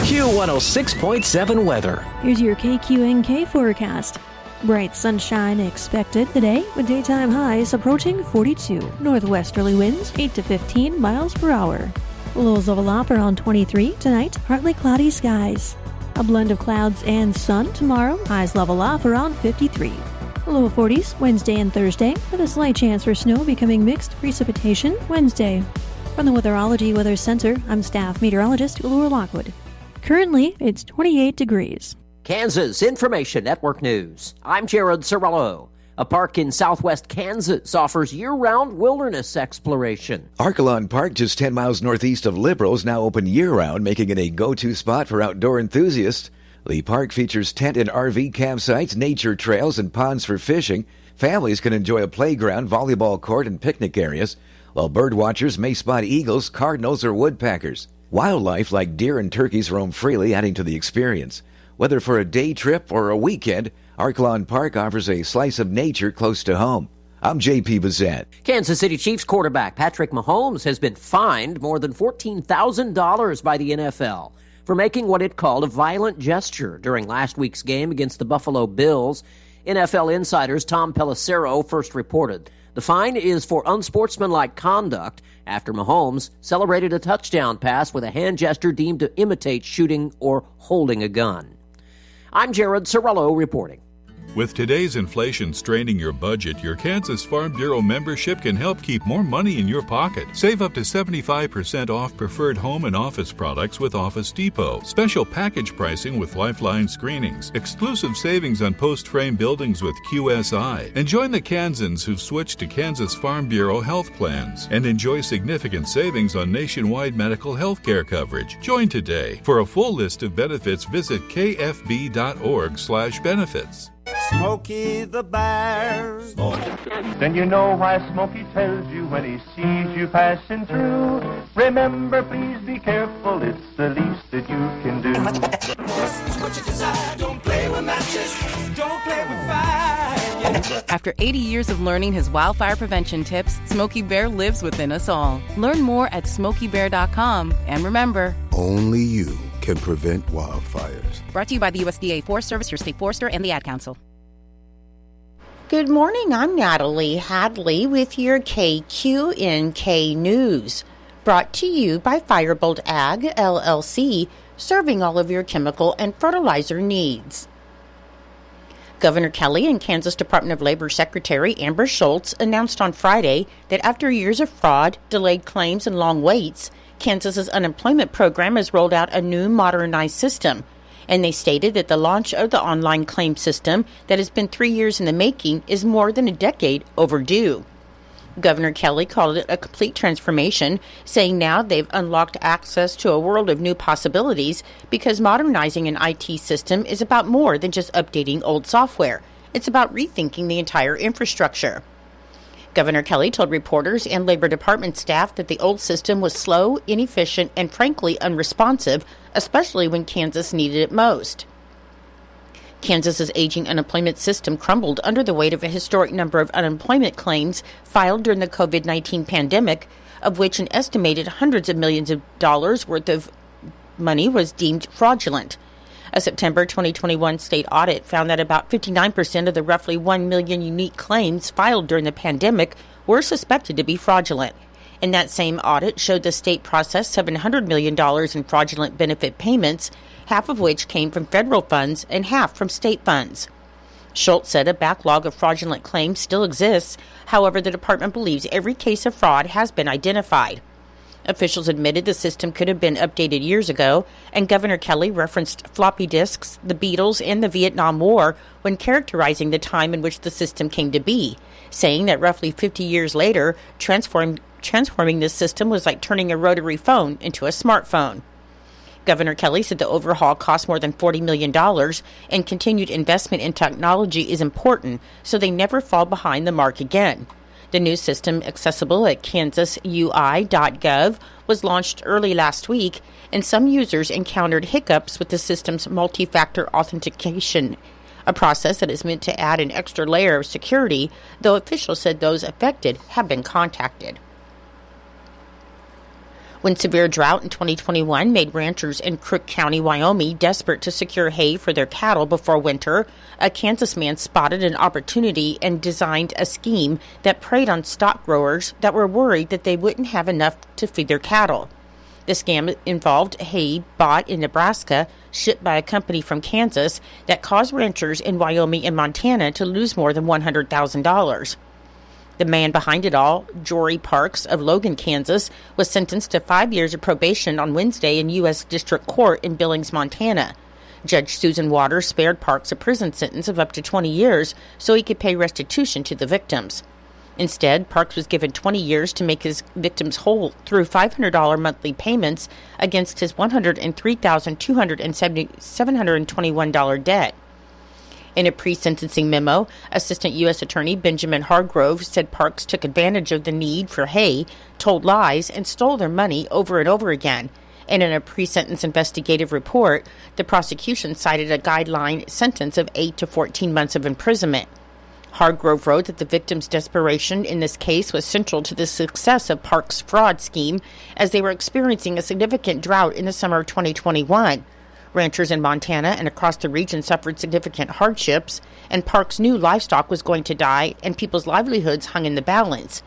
Q106.7 weather. Here's your KQNK forecast. Bright sunshine expected today with daytime highs approaching 42. Northwesterly winds 8 to 15 miles per hour. Lows level off around 23 tonight, partly cloudy skies. A blend of clouds and sun tomorrow, highs level off around 53. Low 40s Wednesday and Thursday, with a slight chance for snow becoming mixed precipitation Wednesday. From the Weatherology Weather Center, I'm staff meteorologist Laura Lockwood. Currently, it's 28 degrees. Kansas Information Network News. I'm Jared Cirillo. A park in southwest Kansas offers year-round wilderness exploration. Archelon Park, just 10 miles northeast of Liberal, is now open year-round, making it a go-to spot for outdoor enthusiasts. The park features tent and RV campsites, nature trails, and ponds for fishing. Families can enjoy a playground, volleyball court, and picnic areas, while bird watchers may spot eagles, cardinals, or woodpeckers. Wildlife like deer and turkeys roam freely, adding to the experience. Whether for a day trip or a weekend, Archelon Park offers a slice of nature close to home. I'm J.P. Bazette. Kansas City Chiefs quarterback Patrick Mahomes has been fined more than $14,000 by the NFL for making what it called a violent gesture during last week's game against the Buffalo Bills. NFL insiders Tom Pelissero first reported the fine is for unsportsmanlike conduct after Mahomes celebrated a touchdown pass with a hand gesture deemed to imitate shooting or holding a gun. I'm Jared Cirillo reporting. With today's inflation straining your budget, your Kansas Farm Bureau membership can help keep more money in your pocket. Save up to 75% off preferred home and office products with Office Depot. Special package pricing with Lifeline screenings. Exclusive savings on post-frame buildings with QSI. And join the Kansans who've switched to Kansas Farm Bureau health plans. And enjoy significant savings on nationwide medical health care coverage. Join today. For a full list of benefits, visit kfb.org/benefits. Smokey the Bear. Then you know why Smokey tells you when he sees you passing through. Remember, please be careful, it's the least that you can do. What you desire, don't play with matches, don't play with fire. After 80 years of learning his wildfire prevention tips, Smokey Bear lives within us all. Learn more at SmokeyBear.com. And remember, only you can prevent wildfires. Brought to you by the USDA Forest Service, your state forester, and the Ad Council. Good morning, I'm Natalie Hadley with your KQNK News. Brought to you by Firebolt Ag, LLC, serving all of your chemical and fertilizer needs. Governor Kelly and Kansas Department of Labor Secretary Amber Schultz announced on Friday that after years of fraud, delayed claims, and long waits, Kansas's unemployment program has rolled out a new modernized system. And they stated that the launch of the online claim system that has been 3 years in the making is more than a decade overdue. Governor Kelly called it a complete transformation, saying now they've unlocked access to a world of new possibilities because modernizing an IT system is about more than just updating old software. It's about rethinking the entire infrastructure. Governor Kelly told reporters and Labor Department staff that the old system was slow, inefficient, and frankly unresponsive, especially when Kansas needed it most. Kansas's aging unemployment system crumbled under the weight of a historic number of unemployment claims filed during the COVID-19 pandemic, of which an estimated hundreds of millions of dollars worth of money was deemed fraudulent. A September 2021 state audit found that about 59% of the roughly 1 million unique claims filed during the pandemic were suspected to be fraudulent. And that same audit showed the state processed $700 million in fraudulent benefit payments, half of which came from federal funds and half from state funds. Schultz said a backlog of fraudulent claims still exists. However, the department believes every case of fraud has been identified. Officials admitted the system could have been updated years ago, and Governor Kelly referenced floppy disks, the Beatles, and the Vietnam War when characterizing the time in which the system came to be, saying that roughly 50 years later, transforming this system was like turning a rotary phone into a smartphone. Governor Kelly said the overhaul cost more than $40 million, and continued investment in technology is important so they never fall behind the mark again. The new system, accessible at kansasui.gov, was launched early last week, and some users encountered hiccups with the system's multi-factor authentication, a process that is meant to add an extra layer of security, though officials said those affected have been contacted. When severe drought in 2021 made ranchers in Crook County, Wyoming, desperate to secure hay for their cattle before winter, a Kansas man spotted an opportunity and designed a scheme that preyed on stock growers that were worried that they wouldn't have enough to feed their cattle. The scam involved hay bought in Nebraska, shipped by a company from Kansas, that caused ranchers in Wyoming and Montana to lose more than $100,000. The man behind it all, Jory Parks of Logan, Kansas, was sentenced to 5 years of probation on Wednesday in U.S. District Court in Billings, Montana. Judge Susan Waters spared Parks a prison sentence of up to 20 years so he could pay restitution to the victims. Instead, Parks was given 20 years to make his victims whole through $500 monthly payments against his $103,721 debt. In a pre-sentencing memo, Assistant U.S. Attorney Benjamin Hargrove said Parks took advantage of the need for hay, told lies, and stole their money over and over again. And in a pre-sentence investigative report, the prosecution cited a guideline sentence of 8 to 14 months of imprisonment. Hargrove wrote that the victims' desperation in this case was central to the success of Parks' fraud scheme, as they were experiencing a significant drought in the summer of 2021. Ranchers in Montana and across the region suffered significant hardships, and Parks knew livestock was going to die and people's livelihoods hung in the balance.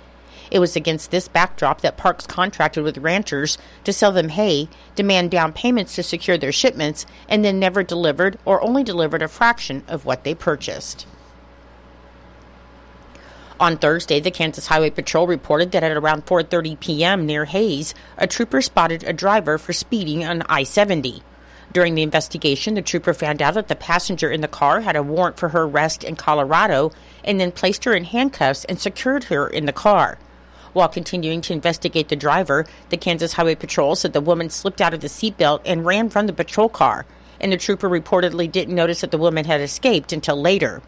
It was against this backdrop that Parks contracted with ranchers to sell them hay, demand down payments to secure their shipments, and then never delivered or only delivered a fraction of what they purchased. On Thursday, the Kansas Highway Patrol reported that at around 4:30 p.m. near Hays, a trooper spotted a driver for speeding on I-70. During the investigation, the trooper found out that the passenger in the car had a warrant for her arrest in Colorado and then placed her in handcuffs and secured her in the car. While continuing to investigate the driver, the Kansas Highway Patrol said the woman slipped out of the seatbelt and ran from the patrol car, and the trooper reportedly didn't notice that the woman had escaped until later.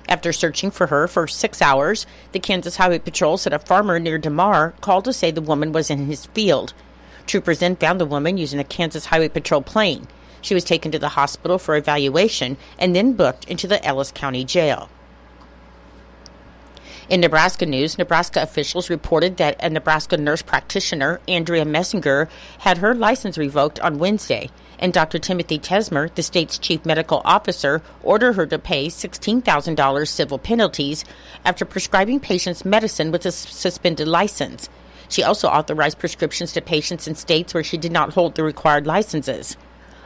After searching for her for 6 hours, the Kansas Highway Patrol said a farmer near DeMar called to say the woman was in his field. Troopers then found the woman using a Kansas Highway Patrol plane. She was taken to the hospital for evaluation and then booked into the Ellis County Jail. In Nebraska news, Nebraska officials reported that a Nebraska nurse practitioner, Andrea Messinger, had her license revoked on Wednesday, and Dr. Timothy Tesmer, the state's chief medical officer, ordered her to pay $16,000 civil penalties after prescribing patients medicine with a suspended license. She also authorized prescriptions to patients in states where she did not hold the required licenses.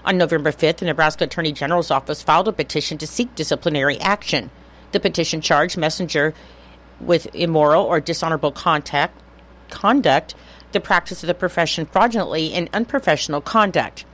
On November 5th, the Nebraska Attorney General's office filed a petition to seek disciplinary action. The petition charged Messenger with immoral or dishonorable conduct, the practice of the profession fraudulently, and unprofessional conduct.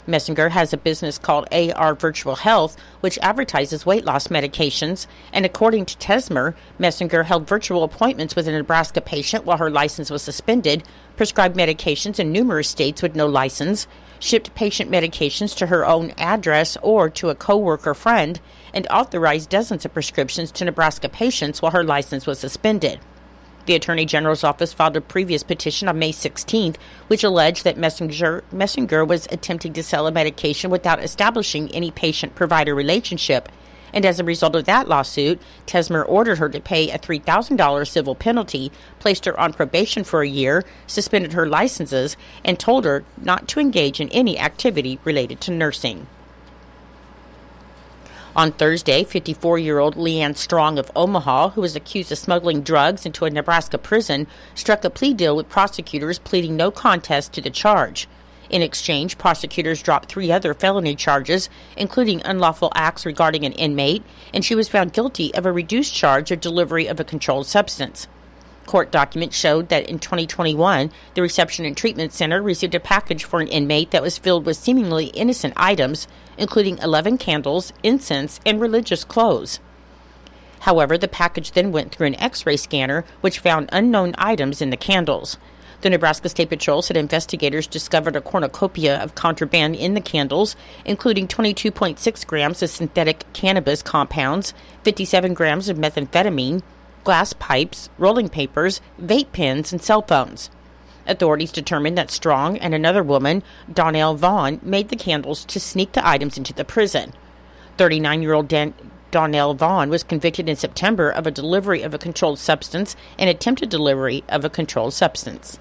Messenger has a business called AR Virtual Health, which advertises weight loss medications, and according to Tesmer, Messenger held virtual appointments with a Nebraska patient while her license was suspended, prescribed medications in numerous states with no license, shipped patient medications to her own address or to a co-worker friend, and authorized dozens of prescriptions to Nebraska patients while her license was suspended. The Attorney General's office filed a previous petition on May 16th, which alleged that Messenger was attempting to sell a medication without establishing any patient-provider relationship. And as a result of that lawsuit, Tesmer ordered her to pay a $3,000 civil penalty, placed her on probation for a year, suspended her licenses, and told her not to engage in any activity related to nursing. On Thursday, 54-year-old Leanne Strong of Omaha, who was accused of smuggling drugs into a Nebraska prison, struck a plea deal with prosecutors pleading no contest to the charge. In exchange, prosecutors dropped 3 other felony charges, including unlawful acts regarding an inmate, and she was found guilty of a reduced charge of delivery of a controlled substance. Court documents showed that in 2021, the Reception and Treatment Center received a package for an inmate that was filled with seemingly innocent items, including 11 candles, incense, and religious clothes. However, the package then went through an X-ray scanner, which found unknown items in the candles. The Nebraska State Patrol said investigators discovered a cornucopia of contraband in the candles, including 22.6 grams of synthetic cannabis compounds, 57 grams of methamphetamine, glass pipes, rolling papers, vape pens, and cell phones. Authorities determined that Strong and another woman, Donnell Vaughn, made the candles to sneak the items into the prison. 39-year-old Donnell Vaughn was convicted in September of a delivery of a controlled substance and attempted delivery of a controlled substance.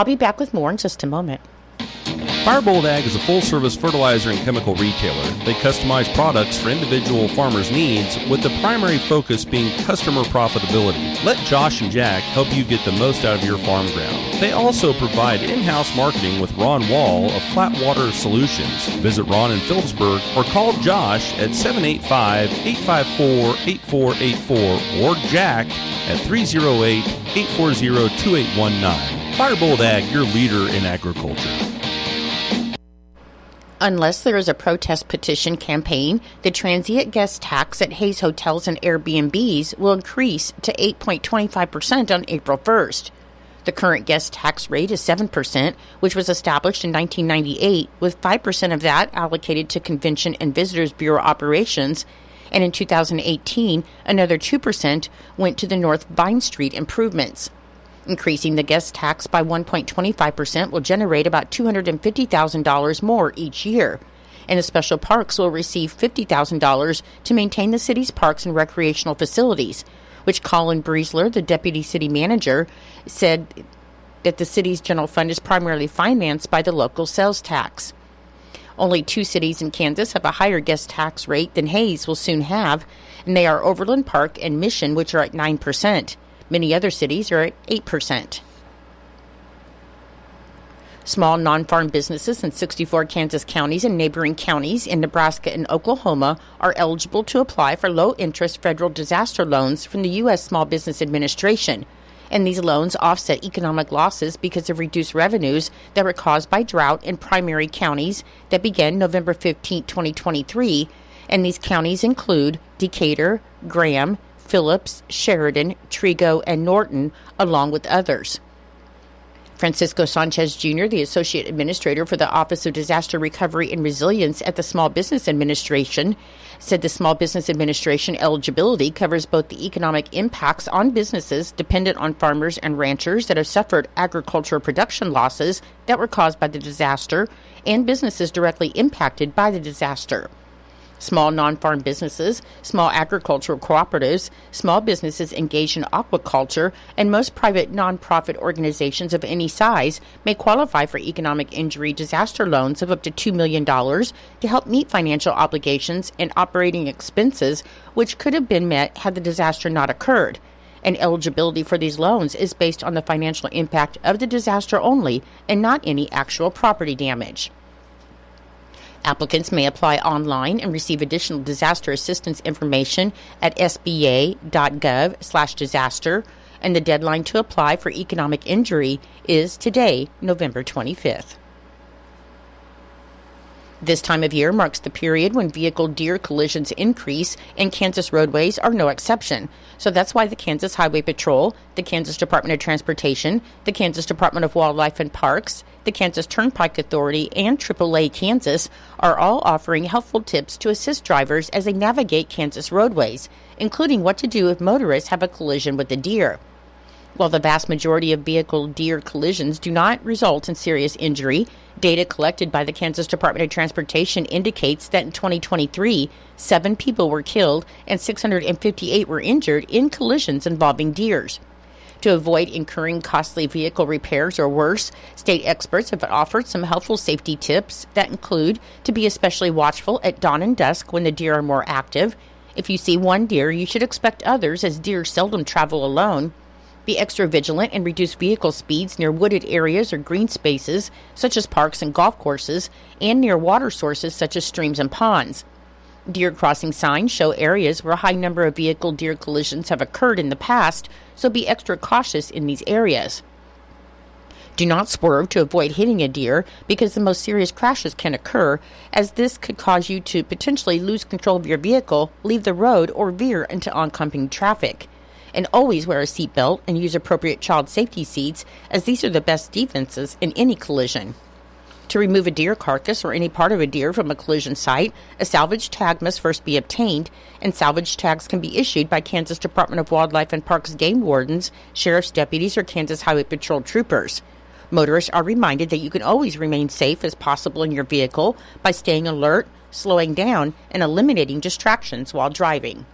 I'll be back with more in just a moment. Firebolt Ag is a full-service fertilizer and chemical retailer. They customize products for individual farmers' needs, with the primary focus being customer profitability. Let Josh and Jack help you get the most out of your farm ground. They also provide in-house marketing with Ron Wall of Flatwater Solutions. Visit Ron in Phillipsburg or call Josh at 785-854-8484 or Jack at 308-840-2819. Firebolt Ag, your leader in agriculture. Unless there is a protest petition campaign, the transient guest tax at Hayes Hotels and Airbnbs will increase to 8.25% on April 1st. The current guest tax rate is 7%, which was established in 1998, with 5% of that allocated to Convention and Visitors Bureau operations, and in 2018, another 2% went to the North Vine Street improvements. Increasing the guest tax by 1.25% will generate about $250,000 more each year, and the special parks will receive $50,000 to maintain the city's parks and recreational facilities, which Colin Briesler, the deputy city manager, said that the city's general fund is primarily financed by the local sales tax. Only 2 cities in Kansas have a higher guest tax rate than Hayes will soon have, and they are Overland Park and Mission, which are at 9%. Many other cities are at 8%. Small non-farm businesses in 64 Kansas counties and neighboring counties in Nebraska and Oklahoma are eligible to apply for low-interest federal disaster loans from the U.S. Small Business Administration, and these loans offset economic losses because of reduced revenues that were caused by drought in primary counties that began November 15, 2023, and these counties include Decatur, Graham, Phillips, Sheridan, Trigo, and Norton, along with others. Francisco Sanchez Jr., the Associate Administrator for the Office of Disaster Recovery and Resilience at the Small Business Administration, said the Small Business Administration eligibility covers both the economic impacts on businesses dependent on farmers and ranchers that have suffered agricultural production losses that were caused by the disaster and businesses directly impacted by the disaster. Small non-farm businesses, small agricultural cooperatives, small businesses engaged in aquaculture, and most private nonprofit organizations of any size may qualify for economic injury disaster loans of up to $2 million to help meet financial obligations and operating expenses which could have been met had the disaster not occurred. And eligibility for these loans is based on the financial impact of the disaster only and not any actual property damage. Applicants may apply online and receive additional disaster assistance information at sba.gov/disaster, and the deadline to apply for economic injury is today, November 25th. This time of year marks the period when vehicle deer collisions increase, and Kansas roadways are no exception. So that's why the Kansas Highway Patrol, the Kansas Department of Transportation, the Kansas Department of Wildlife and Parks, the Kansas Turnpike Authority, and AAA Kansas are all offering helpful tips to assist drivers as they navigate Kansas roadways, including what to do if motorists have a collision with a deer. While the vast majority of vehicle deer collisions do not result in serious injury, data collected by the Kansas Department of Transportation indicates that in 2023, 7 people were killed and 658 were injured in collisions involving deers. To avoid incurring costly vehicle repairs or worse, state experts have offered some helpful safety tips that include to be especially watchful at dawn and dusk when the deer are more active. If you see one deer, you should expect others, as deer seldom travel alone. Be extra vigilant and reduce vehicle speeds near wooded areas or green spaces, such as parks and golf courses, and near water sources such as streams and ponds. Deer crossing signs show areas where a high number of vehicle deer collisions have occurred in the past, so be extra cautious in these areas. Do not swerve to avoid hitting a deer, because the most serious crashes can occur, as this could cause you to potentially lose control of your vehicle, leave the road, or veer into oncoming traffic. And always wear a seatbelt and use appropriate child safety seats, as these are the best defenses in any collision. To remove a deer carcass or any part of a deer from a collision site, a salvage tag must first be obtained, and salvage tags can be issued by Kansas Department of Wildlife and Parks game wardens, sheriff's deputies, or Kansas Highway Patrol troopers. Motorists are reminded that you can always remain safe as possible in your vehicle by staying alert, slowing down, and eliminating distractions while driving.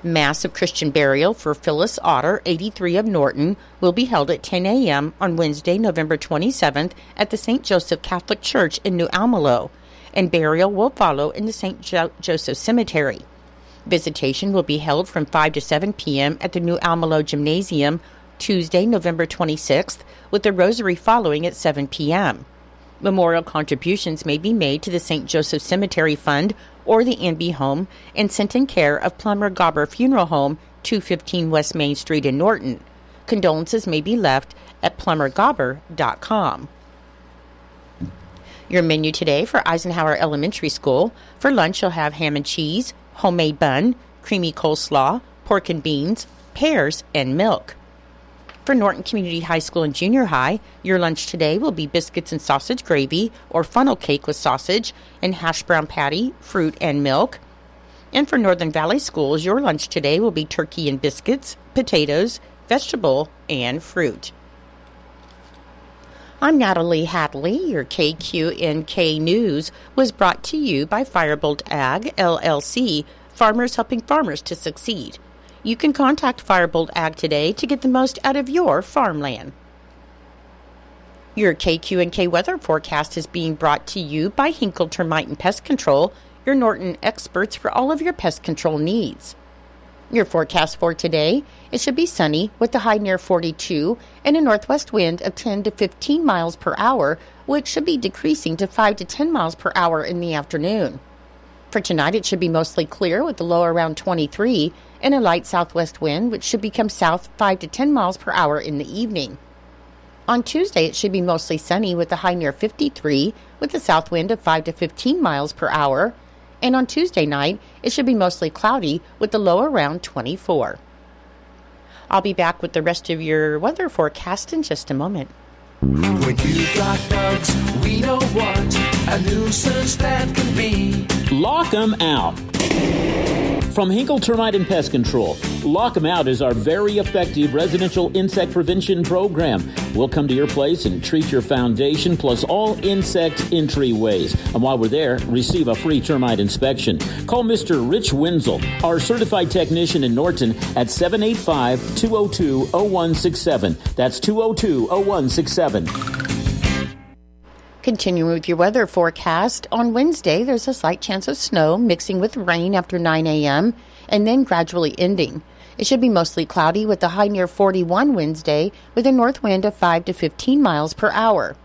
Mass of Christian burial for Phyllis Otter, 83 of Norton, will be held at 10 a.m. on Wednesday, November 27th at the St. Joseph Catholic Church in New Almelo, and burial will follow in the St. Joseph Cemetery. Visitation will be held from 5 to 7 p.m. at the New Almelo Gymnasium Tuesday, November 26th, with the rosary following at 7 p.m. Memorial contributions may be made to the St. Joseph Cemetery Fund or the Anby Home and sent in care of Plummer Gobber Funeral Home, 215 West Main Street in Norton. Condolences may be left at plummergobber.com. Your menu today for Eisenhower Elementary School. For lunch, you'll have ham and cheese, homemade bun, creamy coleslaw, pork and beans, pears, and milk. For Norton Community High School and Junior High, your lunch today will be biscuits and sausage gravy or funnel cake with sausage and hash brown patty, fruit, and milk. And for Northern Valley Schools, your lunch today will be turkey and biscuits, potatoes, vegetable, and fruit. I'm Natalie Hadley. Your KQNK News was brought to you by Firebolt Ag, LLC, farmers helping farmers to succeed. You can contact Firebolt Ag today to get the most out of your farmland. Your KQNK weather forecast is being brought to you by Hinkle Termite and Pest Control, your Norton experts for all of your pest control needs. Your forecast for today, it should be sunny with a high near 42 and a northwest wind of 10 to 15 miles per hour, which should be decreasing to 5 to 10 miles per hour in the afternoon. For tonight, it should be mostly clear with a low around 23 and a light southwest wind, which should become south 5 to 10 miles per hour in the evening. On Tuesday, it should be mostly sunny with a high near 53 with a south wind of 5 to 15 miles per hour. And on Tuesday night, it should be mostly cloudy with a low around 24. I'll be back with the rest of your weather forecast in just a moment. When you've got bugs, we know what a nuisance that can be. Lock 'em out. From Hinkle Termite and Pest Control, Lock 'em Out is our very effective residential insect prevention program. We'll come to your place and treat your foundation plus all insect entryways. And while we're there, receive a free termite inspection. Call Mr. Rich Wenzel, our certified technician in Norton, at 785-202-0167. That's 202-0167. Continuing with your weather forecast, on Wednesday there's a slight chance of snow mixing with rain after 9 a.m. and then gradually ending. It should be mostly cloudy with a high near 41 Wednesday with a north wind of 5 to 15 miles per hour.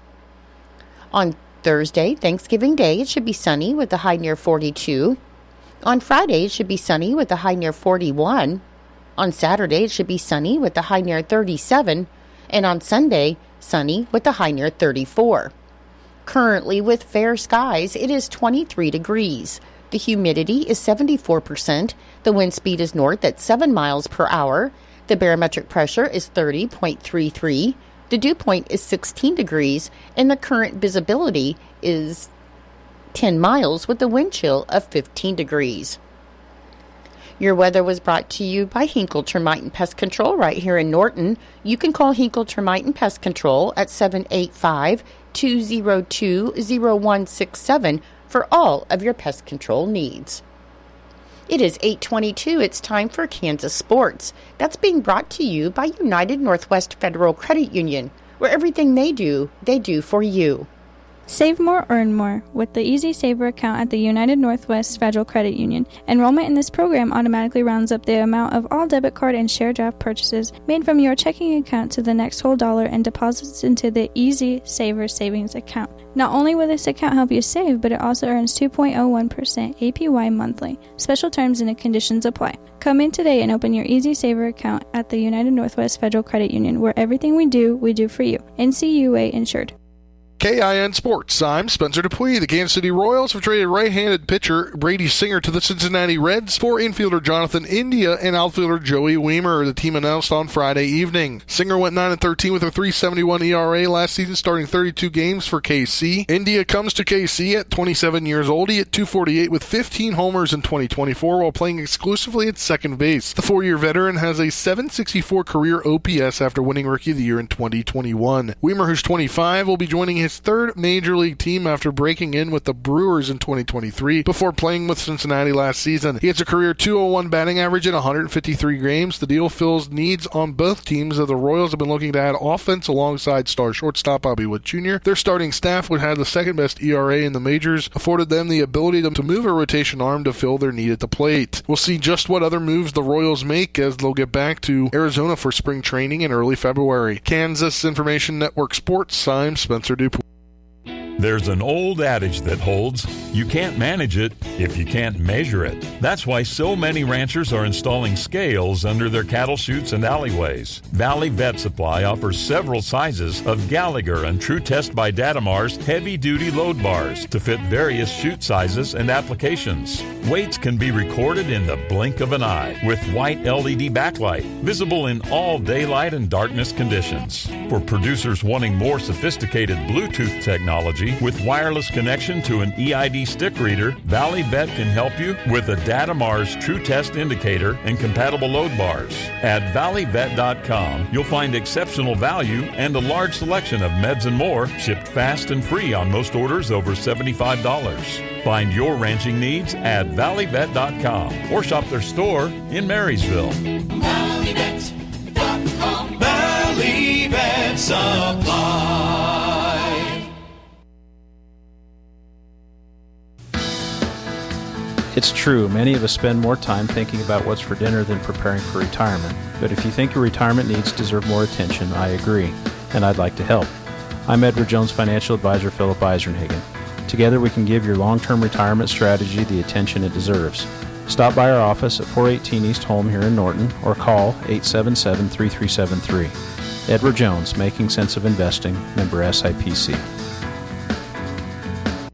On Thursday, Thanksgiving Day, it should be sunny with a high near 42. On Friday, it should be sunny with a high near 41. On Saturday, it should be sunny with a high near 37. And on Sunday, sunny with a high near 34. Currently, with fair skies, it is 23 degrees. The humidity is 74%. The wind speed is north at 7 miles per hour. The barometric pressure is 30.33. The dew point is 16 degrees. And the current visibility is 10 miles with a wind chill of 15 degrees. Your weather was brought to you by Hinkle Termite and Pest Control right here in Norton. You can call Hinkle Termite and Pest Control at 785-202-0167 for all of your pest control needs. It is 8:22. It's time for Kansas Sports. That's being brought to you by United Northwest Federal Credit Union, where everything they do for you. Save more, earn more with the Easy Saver account at the United Northwest Federal Credit Union. Enrollment in this program automatically rounds up the amount of all debit card and share draft purchases made from your checking account to the next whole dollar and deposits into the Easy Saver savings account. Not only will this account help you save, but it also earns 2.01% APY monthly. Special terms and conditions apply. Come in today and open your Easy Saver account at the United Northwest Federal Credit Union, where everything we do for you. NCUA insured. KIN Sports. I'm Spencer Dupuis. The Kansas City Royals have traded right-handed pitcher Brady Singer to the Cincinnati Reds for infielder Jonathan India and outfielder Joey Weimer, the team announced on Friday evening. Singer went 9-13 with a 3.71 ERA last season, starting 32 games for KC. India comes to KC at 27 years old. He hit .248 with 15 homers in 2024 while playing exclusively at second base. The 4-year veteran has a .764 career OPS after winning Rookie of the Year in 2021. Weimer, who's 25, will be joining his his third major league team after breaking in with the Brewers in 2023 before playing with Cincinnati last season. He has a career .201 batting average in 153 games. The deal fills needs on both teams as the Royals have been looking to add offense alongside star shortstop Bobby Wood Jr. Their starting staff would have the second best ERA in the majors, afforded them the ability to move a rotation arm to fill their need at the plate. We'll see just what other moves the Royals make as they'll get back to Arizona for spring training in early February. Kansas Information Network Sports, I'm Spencer Dupuis. There's an old adage that holds, you can't manage it if you can't measure it. That's why so many ranchers are installing scales under their cattle chutes and alleyways. Valley Vet Supply offers several sizes of Gallagher and True Test by Datamar's heavy-duty load bars to fit various chute sizes and applications. Weights can be recorded in the blink of an eye with white LED backlight, visible in all daylight and darkness conditions. For producers wanting more sophisticated Bluetooth technology, with wireless connection to an EID stick reader, Valley Vet can help you with a Datamars True Test indicator and compatible load bars. At valleyvet.com, you'll find exceptional value and a large selection of meds and more, shipped fast and free on most orders over $75. Find your ranching needs at valleyvet.com or shop their store in Marysville. Valleyvet.com. Valley Vet Supply. It's true, many of us spend more time thinking about what's for dinner than preparing for retirement. But if you think your retirement needs deserve more attention, I agree, and I'd like to help. I'm Edward Jones Financial Advisor Philip Eisenhagen. Together we can give your long-term retirement strategy the attention it deserves. Stop by our office at 418 East Holm here in Norton or call 877-3373. Edward Jones, Making Sense of Investing, member SIPC.